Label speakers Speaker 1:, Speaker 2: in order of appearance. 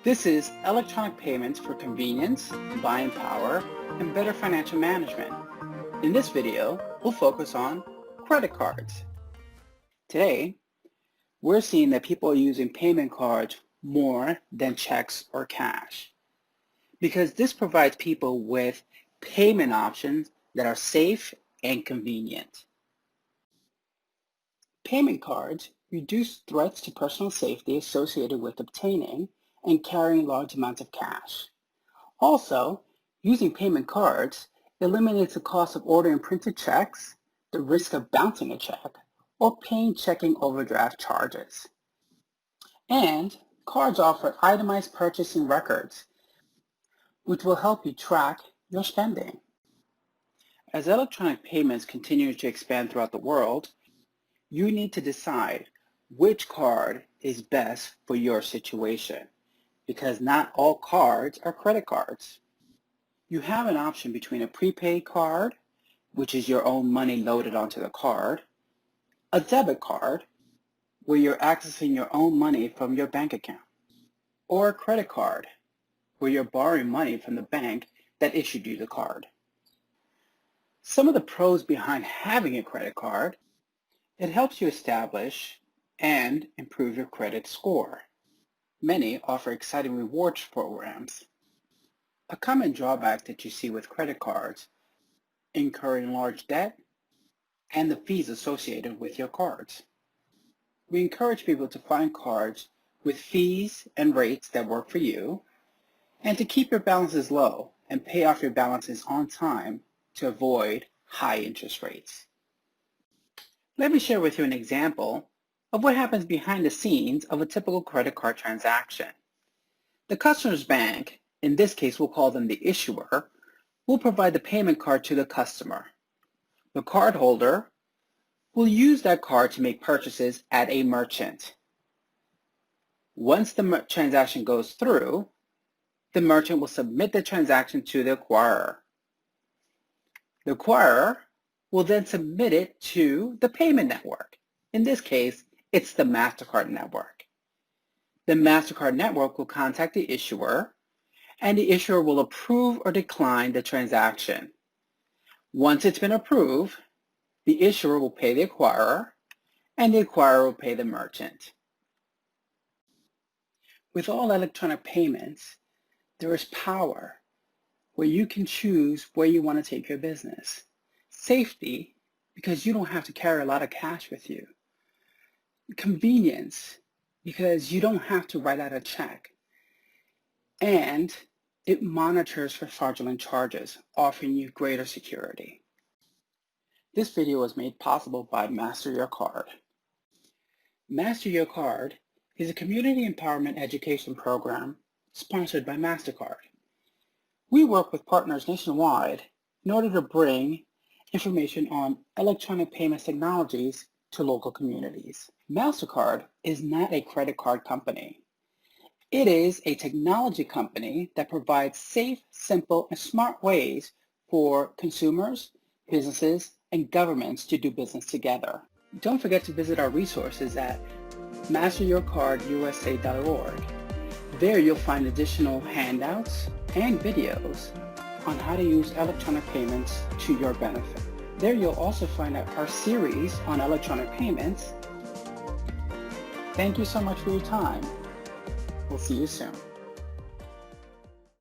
Speaker 1: This is electronic payments for convenience, buying power, and better financial management. In this video, we'll focus on credit cards. Today, we're seeing that people are using payment cards more than checks or cash because this provides people with payment options that are safe and convenient. Payment cards reduce threats to personal safety associated with obtaining and carrying large amounts of cash. Also, using payment cards eliminates the cost of ordering printed checks, the risk of bouncing a check, or paying checking overdraft charges. And cards offer itemized purchasing records, which will help you track your spending. As electronic payments continue to expand throughout the world, you need to decide which card is best for your situation, because not all cards are credit cards. You have an option between a prepaid card, which is your own money loaded onto the card, a debit card, where you're accessing your own money from your bank account, or a credit card, where you're borrowing money from the bank that issued you the card. Some of the pros behind having a credit card: it helps you establish and improve your credit score. Many offer exciting rewards programs. A common drawback that you see with credit cards: incurring large debt and the fees associated with your cards. We encourage people to find cards with fees and rates that work for you, and to keep your balances low and pay off your balances on time to avoid high interest rates. Let me share with you an example of what happens behind the scenes of a typical credit card transaction. The customer's bank, in this case we'll call them the issuer, will provide the payment card to the customer. The cardholder will use that card to make purchases at a merchant. Once the transaction goes through, the merchant will submit the transaction to the acquirer. The acquirer will then submit it to the payment network. In this case, it's the MasterCard network. The MasterCard network will contact the issuer, and the issuer will approve or decline the transaction. Once it's been approved, the issuer will pay the acquirer, and the acquirer will pay the merchant. With all electronic payments, there is power where you can choose where you want to take your business. Safety, because you don't have to carry a lot of cash with you. Convenience, because you don't have to write out a check. And it monitors for fraudulent charges, offering you greater security. This video was made possible by Master Your Card. Master Your Card is a community empowerment education program sponsored by MasterCard. We work with partners nationwide in order to bring information on electronic payments technologies to local communities. MasterCard is not a credit card company. It is a technology company that provides safe, simple, and smart ways for consumers, businesses, and governments to do business together. Don't forget to visit our resources at masteryourcardusa.org. There you'll find additional handouts and videos on how to use electronic payments to your benefit. There you'll also find out our series on electronic payments. Thank you so much for your time. We'll see you soon.